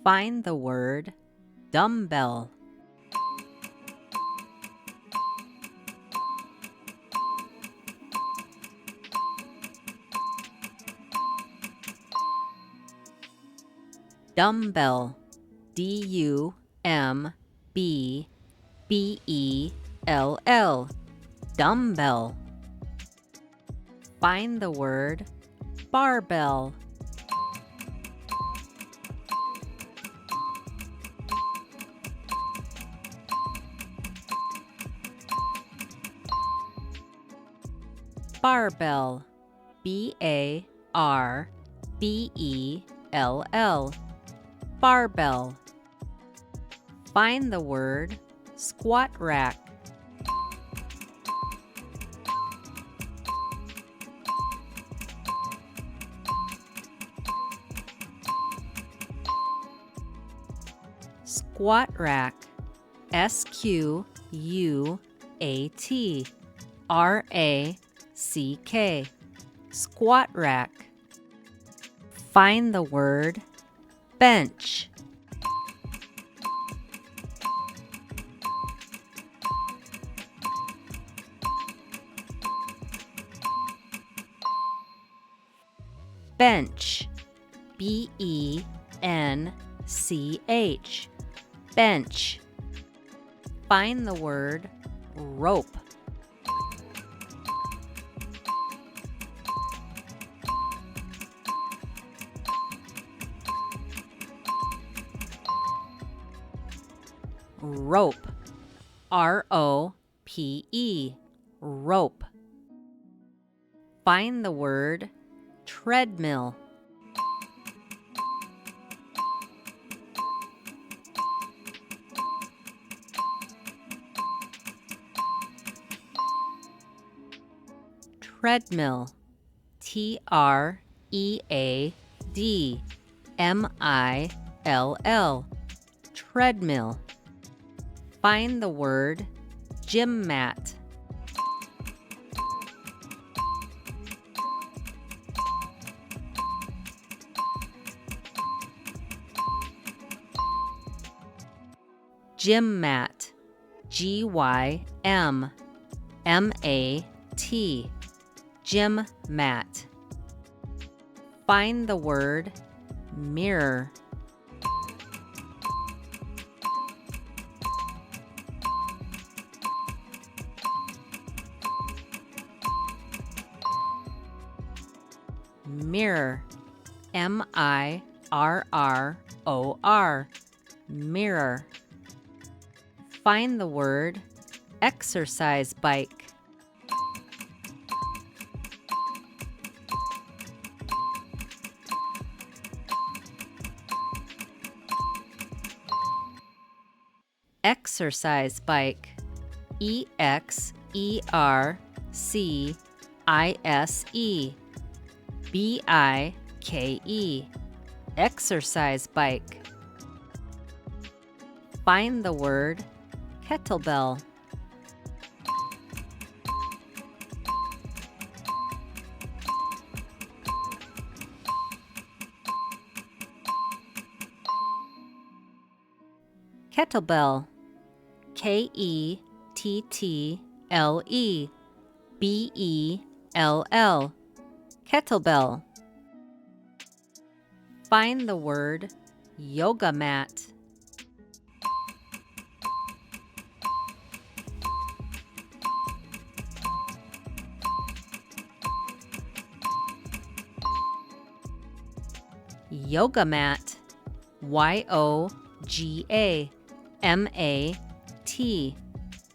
Find the word dumbbell. Dumbbell. D-U-M-B-B-E-L-L. Dumbbell. Find the word barbell. Barbell. B-A-R-B-E-L-L. Barbell. Find the word squat rack. Squat rack. S-Q-U-A-T R-A-C-K. Squat rack. Find the word bench. Bench. B-E-N-C-H. Bench. Find the word rope. Rope. R-O-P-E. Rope. Find the word treadmill. Treadmill. T-R-E-A-D-M-I-L-L. Treadmill. Find the word gym mat. Gym mat. G-Y-M-M-A-T. Gym mat. Find the word mirror. Mirror. M-I-R-R-O-R. Mirror. Find the word exercise bike. Exercise bike. E-X-E-R-C-I-S-E. B-I-K-E. Exercise bike. Find the word kettlebell. Kettlebell. K-E-T-T-L-E. B-E-L-L. Kettlebell. Find the word yoga mat. Yoga mat. Y-O-G-A-M-A-T.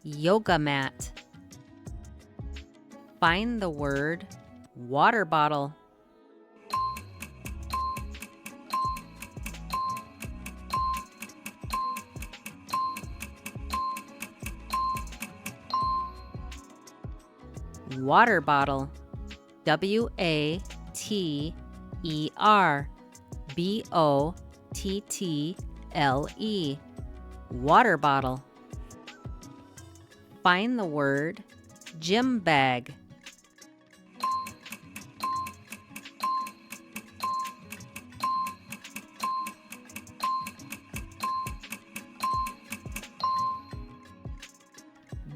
Yoga mat. Find the word water bottle. Water bottle. W-A-T-E-R B-O-T-T-L-E. Water bottle. Find the word gym bag.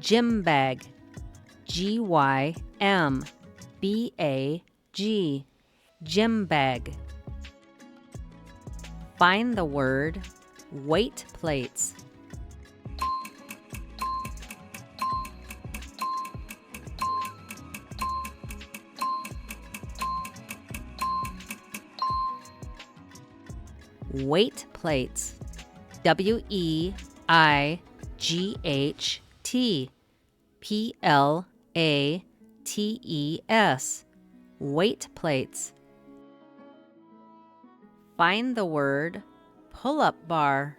gym bag, Gymbag, gym bag. Find the word weight plates. Weight plates, WEIGHT plates, weight plates. Find the word pull-up bar.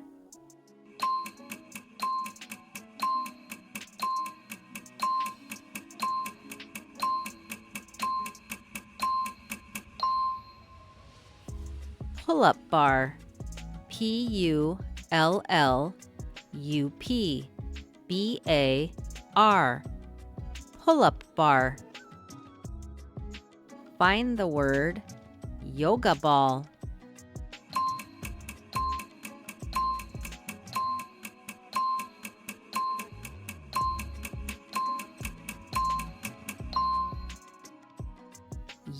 Pull-up bar, PULLUPBAR, pull-up bar. Find the word yoga ball.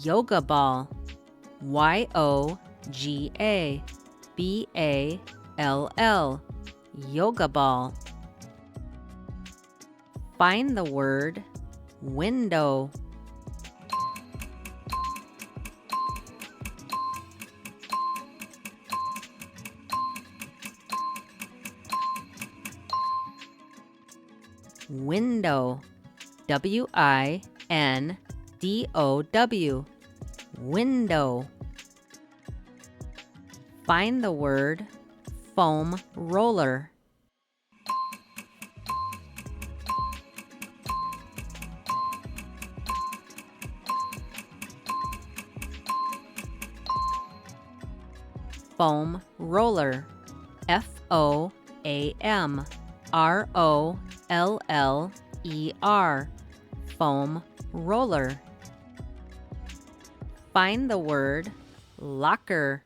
Yoga ball, YOGABALL, yoga ball. Find the word window. Window, WINDOW, window. Find the word foam roller. Foam roller, FOAMROLLER, foam roller. Find the word locker.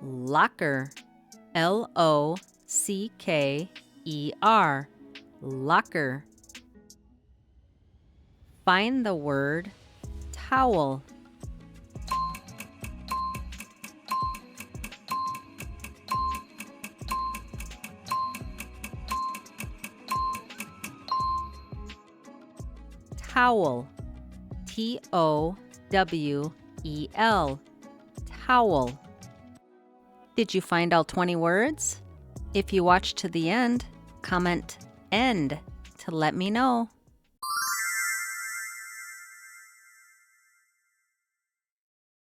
Locker, LOCKER, locker. Find the word towel. Towel, TOWEL, towel. Did you find all 20 words? If you watched to the end, comment END to let me know.